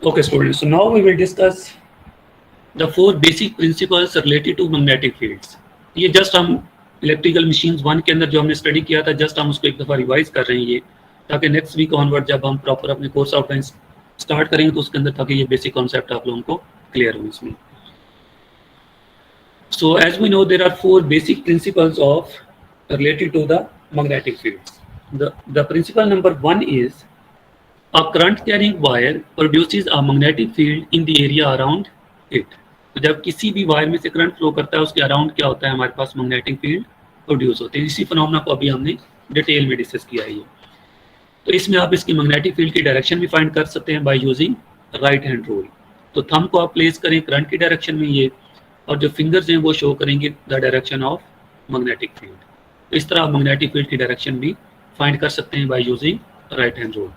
Okay, students. So now we will discuss the four basic principles related to magnetic fields. ये just हम electrical machines 1 के अंदर जो हमने स्टडी किया था, जस्ट हम उसको एक दफ़ा रिवाइज कर रहे हैं ये, ताकि नेक्स्ट वीक ऑनवर्ड जब हम प्रॉपर अपने कोर्स आउटलाइन स्टार्ट करेंगे तो उसके अंदर ताकि ये बेसिक कॉन्सेप्ट आप लोगों को क्लियर हो इसमें. So as we know, there are four basic principles of related to the magnetic fields. The principle number 1 is a current carrying wire produces a magnetic field in the area around it. तो जब किसी भी wire में से current flow करता है उसके around क्या होता है, हमारे पास मैग्नेटिक फील्ड प्रोड्यूस होते हैं. इसी फिनोमेना को अभी हमने डिटेल में डिस्कस किया है. तो इसमें आप इसकी मैग्नेटिक फील्ड की डायरेक्शन भी फाइंड कर सकते हैं by using right hand rule. तो थंब को आप प्लेस करें करंट की डायरेक्शन में ये, और जो फिंगर्स हैं वो शो करेंगे the direction of magnetic field. तो इस तरह आप मैग्नेटिक फील्ड की डायरेक्शन भी फाइंड कर सकते हैं by using right hand rule.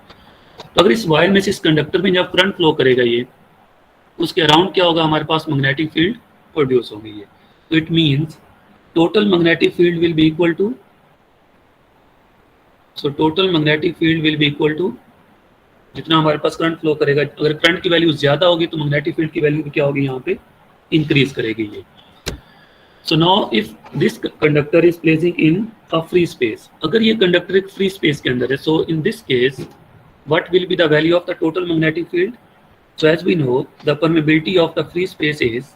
तो अगर इस वायर में से इस कंडक्टर में जब करंट फ्लो करेगा ये, उसके अराउंड क्या होगा, हमारे पास मैग्नेटिक फील्ड प्रोड्यूस होगी ये. तो it means total magnetic field will be equal to, so total magnetic field will be equal to जितना हमारे पास करंट फ्लो करेगा. अगर करंट की वैल्यू ज्यादा होगी तो मैग्नेटिक फील्ड की वैल्यू क्या होगी, यहाँ पे इंक्रीज करेगी ये. So now if this conductor is placing in a free space, अगर ये कंडक्टर एक फ्री स्पेस के अंदर है, so in this case what will be the value of the total magnetic field? So as we know, the permeability of the free space is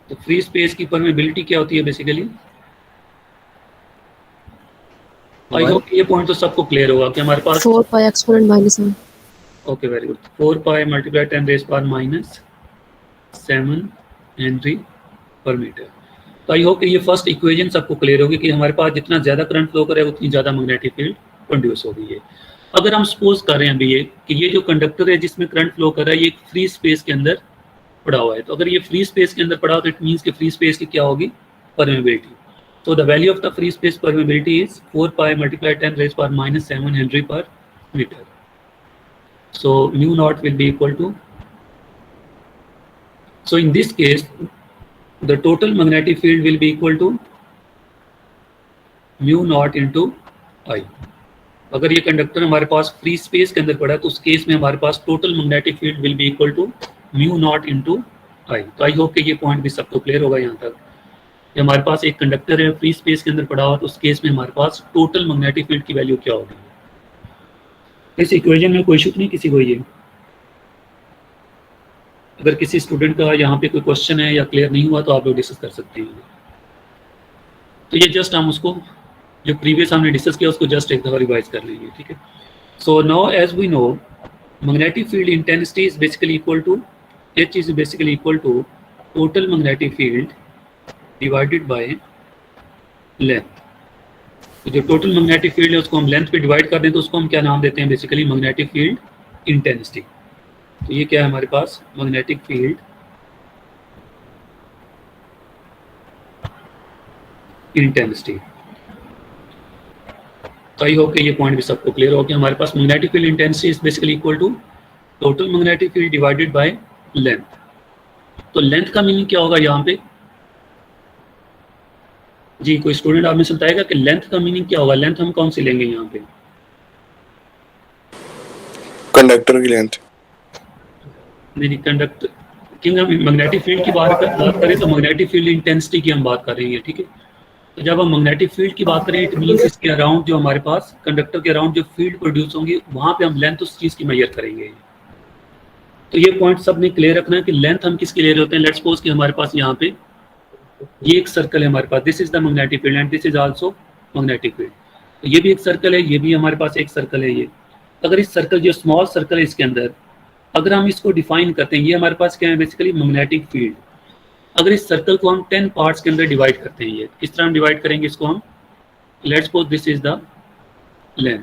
तो free space की permeability क्या होती है basically. I hope ये point तो सबको clear होगा कि हमारे पास 4 pi exponent minus 1. Okay, very good. 4 pi multiplied 10 raised power minus 7 henry per metre. तो आई होप कि ये फर्स्ट इक्वेशन सबको क्लियर होगी कि हमारे पास जितना ज़्यादा करंट फ्लो करेगा उतनी ज़्यादा मैग्नेटिक फील्ड प्रोड्यूस होगी है. अगर हम सपोज कर रहे हैं अभी ये कि ये जो कंडक्टर है जिसमें करंट फ्लो कर रहा है ये एक फ्री स्पेस के अंदर पड़ा हुआ है, तो अगर ये फ्री स्पेस के अंदर पड़ा हो तो इट मीन्स कि फ्री स्पेस की क्या होगी, परमेबिलिटी. तो the value of the free space permeability is 4 pi multiplied 10 raised power minus 7 henry per metre. So mu naught will be equal to, so in this case the total magnetic field will be equal to mu naught into I. अगर ये conductor हमारे पास free space के अंदर पड़ा है तो उस case में हमारे पास total magnetic field will be equal to mu naught into I. तो आई होप कि ये पॉइंट भी सबको क्लियर होगा यहाँ तक. कि हमारे पास एक कंडक्टर है फ्री स्पेस के अंदर पड़ा हुआ तो उस केस में हमारे पास टोटल मैग्नेटिक फील्ड की वैल्यू क्या होगी. इस इक्वेशन में कोई इशू नहीं किसी को. ये अगर किसी स्टूडेंट का यहाँ पे कोई क्वेश्चन है या क्लियर नहीं हुआ तो आप लोग डिस्कस कर सकते हैं. तो ये जस्ट हम उसको जो प्रीवियस हमने डिस्कस किया उसको जस्ट एक दफा रिवाइज कर लेंगे, ठीक है. So now as we know magnetic field intensity is basically equal to, H is basically equal to total magnetic field divided by length. तो जो टोटल मैग्नेटिक फील्ड है उसको हम लेंथ पे डिवाइड कर दें तो उसको हम क्या नाम देते हैं, बेसिकली मैग्नेटिक फील्ड इंटेंसिटी. तो ये क्या है हमारे पास, मैग्नेटिक फील्ड इंटेंसिटी. तो आई होप कि ये पॉइंट भी सबको क्लियर हो कि हमारे पास magnetic field intensity is basically equal to total magnetic field divided by length. तो लेंथ का मीनिंग क्या होगा यहाँ पे जी, कोई स्टूडेंट आप में से बताएगा कि लेंथ का मीनिंग क्या होगा. लेंथ हम कौन सी लेंगे यहाँ पे, कंडक्टर की लेंथ. नहीं, कंडक्टर की हम मैग्नेटिक फील्ड की बात करें तो मैग्नेटिक फील्ड इंटेंसिटी की हम बात कर रहे हैं, ठीक है. तो जब हम मैग्नेटिक फील्ड की बात करें इट मींस इसके अराउंड जो हमारे पास कंडक्टर के अराउंड जो फील्ड प्रोड्यूस होंगी वहां पे हम लेंथ उस चीज की मेजर करेंगे. तो ये पॉइंट सबने क्लियर रखना है कि लेंथ हम किसके ले रहे होते हैं. लेट्स सपोज कि हमारे पास यहाँ पे ये एक सर्कल है हमारे पास, this is the magnetic field and this is also magnetic field. तो ये भी एक सर्कल है, ये भी हमारे पास एक सर्कल है. ये अगर इस सर्कल जो स्मॉल सर्कल है इसके अंदर अगर हम इसको डिफाइन करते हैं, ये हमारे पास क्या है बेसिकली मैग्नेटिक फील्ड. अगर इस सर्कल को हम 10 पार्ट्स के अंदर डिवाइड करते हैं, ये किस तरह हम डिवाइड करेंगे इसको हम, let's suppose this is the length.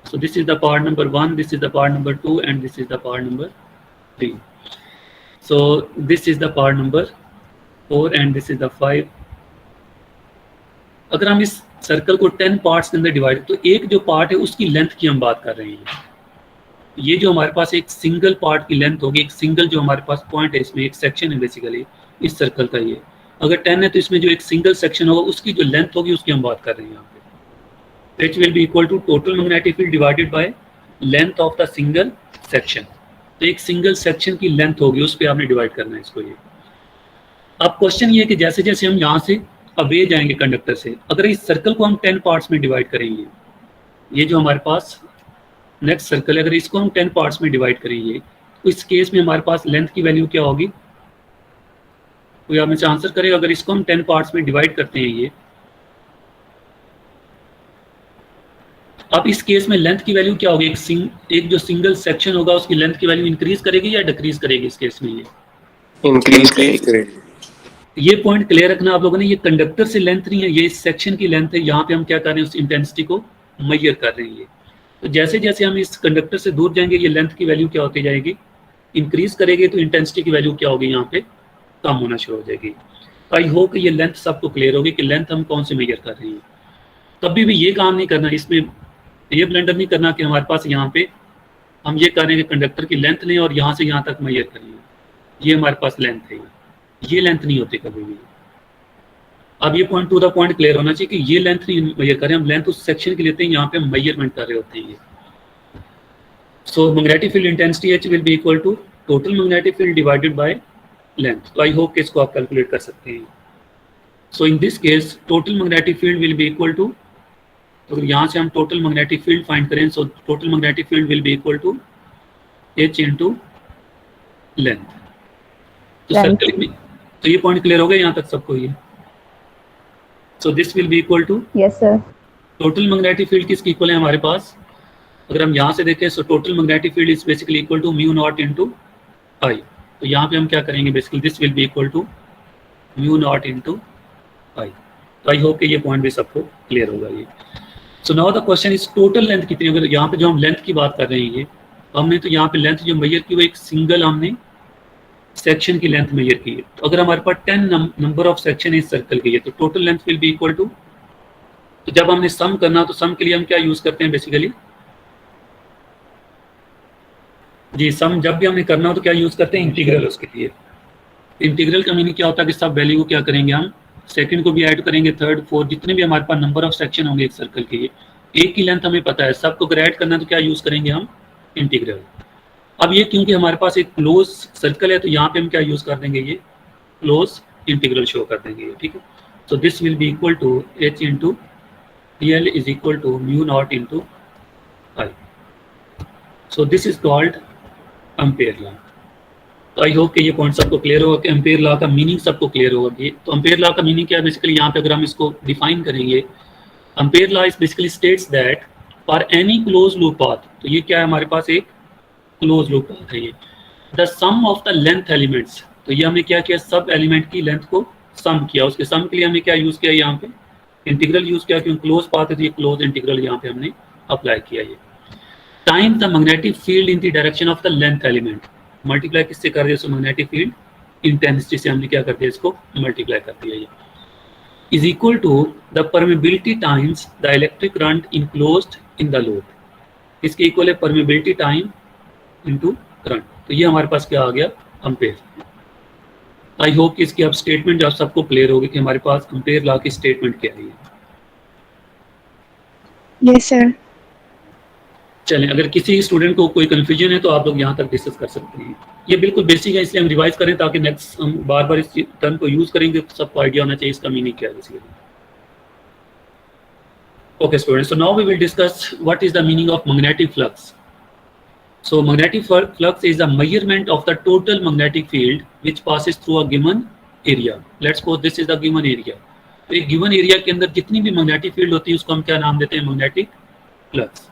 So this is the part number 1, this is the part number 2 and this is the part number 3. So this is the part number 4 and this is the 5. अगर हम इस circle को 10 parts के अंदर divide, तो एक जो part है उसकी लेंथ की हम बात कर रहे हैं. ये जो हमारे पास एक सिंगल पार्ट की लेंथ होगी, एक सिंगल जो हमारे पास पॉइंट है इसमें एक सेक्शन है बेसिकली इस सर्कल का. ये अगर 10 है तो इसमें जो एक सिंगल सेक्शन होगा उसकी जो लेंथ होगी उसकी हम बात कर रहे हैं यहाँ पे. H will be equal to total magnetic field divided by length of the single section. तो एक सिंगल सेक्शन की लेंथ होगी, उस पर आपने डिवाइड करना है इसको। ये अब क्वेश्चन ये है कि जैसे जैसे हम यहाँ से अवे जाएंगे कंडक्टर से, अगर इस सर्कल को हम 10 पार्ट्स में डिवाइड करेंगे, ये जो हमारे पास नेक्स्ट सर्कल है, अगर इसको हम 10 पार्ट्स में डिवाइड करेंगे तो इस केस में हमारे पास लेंथ की वैल्यू क्या होगी? कोई आप में से आंसर करेगा। अगर इसको हम 10 पार्ट्स में डिवाइड करते हैं ये, अब इस केस में लेंथ की वैल्यू क्या होगी? एक जो सिंगल सेक्शन होगा उसकी लेंथ की वैल्यू इंक्रीज करेगी या डिक्रीज करेगी? इस केस में ये इंक्रीज करेगी। ये पॉइंट क्लियर रखना आप लोगों ने। ये कंडक्टर से लेंथ नहीं है, ये इस सेक्शन की लेंथ है। यहाँ पे हम क्या कर रहे हैं? उस इंटेंसिटी को मेजर कर रहे हैं। तो जैसे जैसे हम इस कंडक्टर से दूर जाएंगे, ये लेंथ की वैल्यू क्या होती जाएगी? इंक्रीज करेगी। तो इंटेंसिटी की वैल्यू क्या होगी? यहाँ पे कम होना शुरू हो जाएगी। आई होप कि ये लेंथ सबको क्लियर होगी कि लेंथ हम कौन से मेजर कर रहे हैं। कभी भी ये काम नहीं करना, इसमें ये ब्लेंडर नहीं करना कि हमारे पास यहाँ पे हम ये कर रहे हैं कि कंडक्टर की लेंथ लें और यहाँ से यहाँ तक मेजर करें। ये हमारे पास लेंथ है, ये लेंथ नहीं होती कभी भी। अब ये point two the point clear होना चाहिए कि ये लेंथ नहीं मेजर करें, हम लेंथ उस सेक्शन की लेते हैं, यहाँ पे हम मेजरमेंट कर रहे होते हैं। So magnetic field intensity H will be equal to total magnetic field divided by length. तो आई होप कि इसको आप कैलकुलेट कर सकते हैं। So in this case total magnetic field will be equal to, तो यहाँ से हम टोटल मैग्नेटिक फील्ड फाइंड करें, so total magnetic field will be equal to H into length. तो सर्कल में, तो ये पॉइंट क्लियर हो गया यहाँ तक सबको ये? So this will be equal to, yes sir, total magnetic field किसकी इक्वल है हमारे पास? अगर हम यहाँ से देखें, so total magnetic field is basically equal to mu naught into I. तो यहाँ पे हम क्या करेंगे? Basically this will be equal to mu naught into I. तो आई होप कि ये पॉइंट भी सबको क्लियर होगा ये। So now the question is total length कितनी? अगर यहाँ पे जो हम लेंथ की बात कर रहे हैं, ये हमने तो यहाँ पे लेंथ जो मेजर की वो एक सिंगल हमने सेक्शन की लेंथ मेजर की है। तो अगर हमारे पास 10 नंबर ऑफ सेक्शन इस सर्कल के, तो total length will be equal to, तो जब हमने सम करना तो सम के लिए हम क्या यूज करते हैं बेसिकली? जी, सम जब भी हमने करना हो तो क्या यूज करते हैं? इंटीग्रल। उसके लिए इंटीग्रल का मीनिंग क्या होता है कि सब वैल्यू को क्या करेंगे हम? सेकंड को भी ऐड करेंगे, थर्ड, फोर्थ, जितने भी हमारे पास नंबर ऑफ सेक्शन होंगे एक सर्कल के, एक की लेंथ हमें पता है, सबको अगर ऐड करना है तो क्या यूज करेंगे हम? इंटीग्रल। अब ये क्योंकि हमारे पास एक क्लोज सर्कल है तो यहाँ पे हम क्या यूज कर देंगे? ये क्लोज इंटीग्रल शो कर देंगे, ठीक है। So this will be equal to H into DL is equal to mu naught into I. So this is called ampere law. तो आई होप कि ये पॉइंट सबको क्लियर होगा कि एम्पेयर लॉ का मीनिंग सबको क्लियर होगा कि तो एम्पेयर लॉ का मीनिंग क्या है बेसिकली? यहाँ पे अगर हम इसको डिफाइन करेंगे, ampere law is basically states that for any close loop path, तो ये क्या है हमारे पास? एक क्लोज लूप पाथ है ये। The sum of the length elements, तो ये हमने क्या किया? सब एलिमेंट की लेंथ को सम किया। उसके सम के लिए हमने क्या यूज किया? यहाँ पे इंटीग्रल यूज किया, क्योंकि क्लोज पाथ है तो ये क्लोज इंटीग्रल यहाँ पे हमने अप्लाई किया। ये time the magnetic field in the direction of the length element, multiply किससे कर दिया? सो मैग्नेटिक फील्ड इंटेंसिटी से हमने क्या कर दिया? इसको मल्टीप्लाई कर दिया। ये is equal to the permeability times the electric current enclosed in the loop. इसके इक्वल है परमेबिलिटी टाइम इनटू करंट। तो ये हमारे पास क्या आ गया? एम्पेयर। आई होप कि इसकी अब स्टेटमेंट आप सबको क्लियर होगी कि हमारे पास एम्पेयर लॉ की स्टेटमेंट क्या है। Yes sir. चलें, अगर किसी स्टूडेंट को कोई कंफ्यूजन है तो आप लोग यहाँ तक डिस्कस कर सकते हैं। ये बिल्कुल बेसिक है, इसलिए हम रिवाइज करें ताकि नेक्स्ट हम बार बार इस टर्म को यूज करेंगे तो सबको आइडिया होना चाहिए इसका मीनिंग क्या है basically. Okay students, so now we will discuss what is the meaning of magnetic flux. So magnetic flux is the measurement of the total magnetic field which passes through a given area. Let's suppose this is the given area. तो एक given area के अंदर जितनी भी magnetic field होती है उसको हम क्या नाम देते हैं? magnetic flux.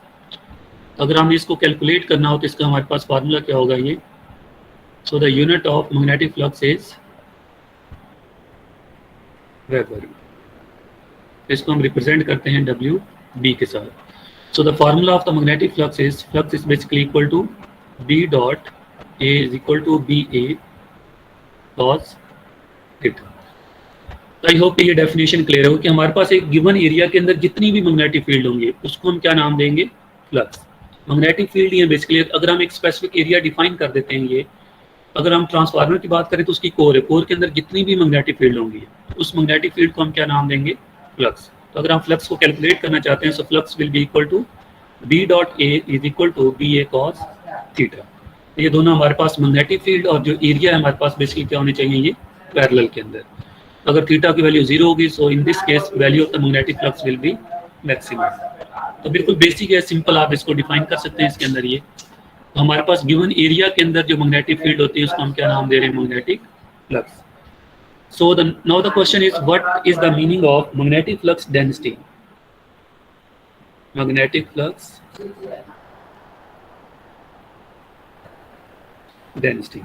अगर हमें इसको कैलकुलेट करना हो तो इसका हमारे पास फार्मूला क्या होगा? ये so the unit of magnetic flux is Weber. इसको हम रिप्रेजेंट करते हैं WB के साथ। So the formula of the magnetic flux is basically equal to B dot A is equal to BA cos theta. तो आई होप कि ये definition clear हो कि हमारे पास एक गिवन एरिया के अंदर जितनी भी मैग्नेटिक फील्ड होंगे उसको हम क्या नाम देंगे? फ्लक्स। मैग्नेटिक फील्ड ये बेसिकली, अगर हम एक स्पेसिफिक एरिया डिफाइन कर देते हैं, ये अगर हम ट्रांसफार्मर की बात करें तो उसकी कोर है, कोर के अंदर जितनी भी मैग्नेटिक फील्ड होंगी उस मैग्नेटिक फील्ड को हम क्या नाम देंगे? फ्लक्स। तो अगर हम फ्लक्स को कैलकुलेट करना चाहते हैं so flux will be equal to B dot A is equal to B A cos theta. ये दोनों हमारे पास मैग्नेटिक फील्ड और जो एरिया है हमारे पास बेसिकली क्या होने चाहिए, ये पैरेलल के अंदर। अगर थीटा की वैल्यू 0 होगी so in this case value of the magnetic flux will be maximum. तो बिल्कुल बेसिक है, सिंपल, आप इसको डिफाइन कर सकते हैं इसके अंदर। ये तो हमारे पास गिवन एरिया के अंदर जो मैग्नेटिक फील्ड होती है उसको हम क्या नाम दे रहे हैं, magnetic flux. So now the question is, what is the meaning of magnetic flux density? Magnetic flux density.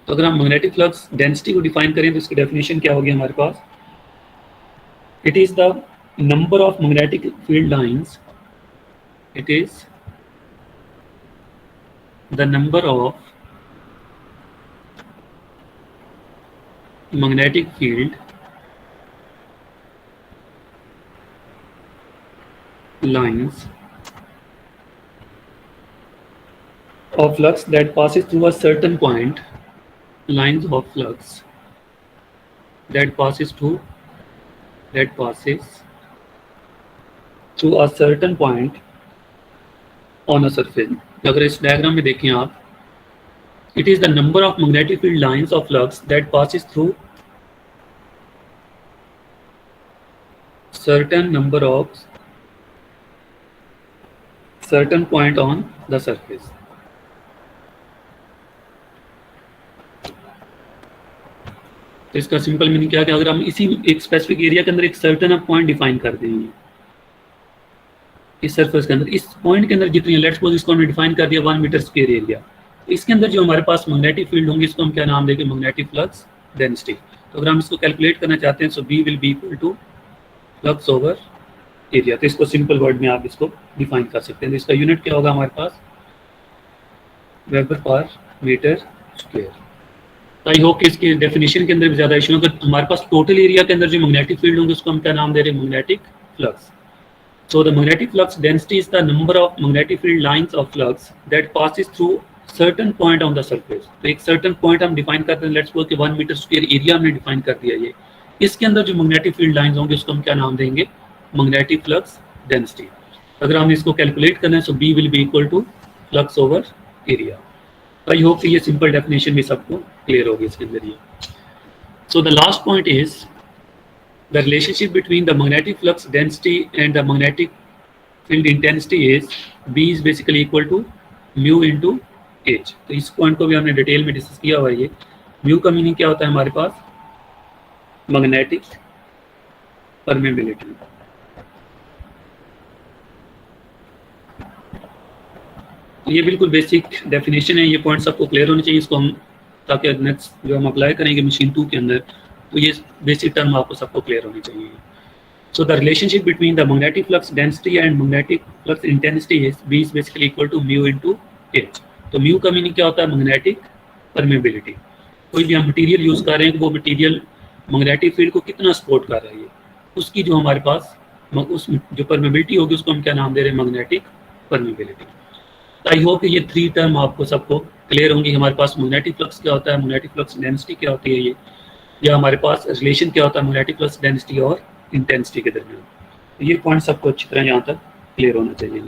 तो अगर हम मैग्नेटिक फ्लक्स डेंसिटी को डिफाइन करें तो इसकी डेफिनेशन क्या होगी हमारे पास, it is the number of magnetic field lines, it is the number of magnetic field lines of flux that passes through a certain point, lines of flux that passes through a certain point on a surface। अगर इस diagram में देखें आप, it is the number of magnetic field lines of flux that passes through certain point on the surface। तो इसका simple meaning क्या है कि अगर हम इसी एक स्पेसिफिक एरिया के अंदर एक सर्टेन पॉइंट डिफाइन कर देंगे इस सरफेस के अंदर, इस पॉइंट के अंदर जितनी, लेट्स सपोज इसको हमने डिफाइन कर दिया 1 मीटर स्क्वायर एरिया, तो इसके अंदर जो हमारे पास मैग्नेटिक फील्ड होंगे इसको हम क्या नाम देंगे, मैग्नेटिक फ्लक्स डेंसिटी। तो अगर हम इसको कैलकुलेट करना चाहते हैं so B will be equal to flux over area. तो इसको सिंपल वर्ड में आप इसको डिफाइन कर सकते हैं। तो इसका यूनिट क्या होगा हमारे पास, वेबर पर मीटर स्क्वायर। तो आई होप कि इसके डेफिनेशन के अंदर भी ज़्यादा इशू है। अगर हमारे पास टोटल एरिया के अंदर जो मैग्नेटिक फील्ड होंगे उसको हम क्या नाम दे रहे हैं, magnetic flux. So the magnetic flux density is the number of magnetic field lines of flux that passes through certain point on the surface। तो एक certain point हम डिफाइन करते हैं, लेट्स सपोज कि 1 मीटर स्क्वायर एरिया हमने define कर दिया। ये इसके अंदर जो मैग्नेटिक फील्ड लाइंस होंगे उसको हम क्या नाम देंगे, मैग्नेटिक फ्लक्स डेंसिटी। अगर हम इसको कैलकुलेट करना है so B will be equal to flux over area. I hope कि ये सिंपल डेफिनेशन भी सबको क्लियर होगी इसके अंदर ये। So the last point is the relationship between the magnetic flux density and the magnetic field intensity is B is basically equal to mu into H। तो इस पॉइंट को भी हमने डिटेल में डिस्कस किया हुआ है। ये म्यू का मीनिंग क्या होता है हमारे पास, मैग्नेटिक परमेबिलिटी। ये बिल्कुल बेसिक डेफिनेशन है, ये पॉइंट सबको क्लियर होने चाहिए इसको हम, ताकि नेक्स्ट जो हम अप्लाई करेंगे मशीन 2 के अंदर तो ये बेसिक टर्म आपको सबको क्लियर होनी चाहिए। So the relationship between the magnetic flux density and magnetic flux intensity is B is basically equal to mu into H. तो म्यू का मीनिंग क्या होता है, मैग्नेटिक परमेबिलिटी। कोई भी हम मटेरियल यूज कर रहे हैं वो मटेरियल मैग्नेटिक फील्ड को कितना सपोर्ट कर रहा है, उसकी जो हमारे पास उस जो परमेबिलिटी होगी उसको हम क्या नाम दे रहे हैं, मैग्नेटिक परमेबिलिटी। आई होप कि ये 3 टर्म आपको सबको क्लियर होंगी। हमारे पास मैग्नेटिक फ्लक्स क्या होता है, मैग्नेटिक फ्लक्स डेंसिटी क्या होती है, ये या हमारे पास रिलेशन क्या होता है मैग्नेटिक फ्लक्स डेंसिटी और इंटेंसिटी के दरमियान। ये पॉइंट सबको अच्छी तरह यहाँ तक क्लियर होना चाहिए।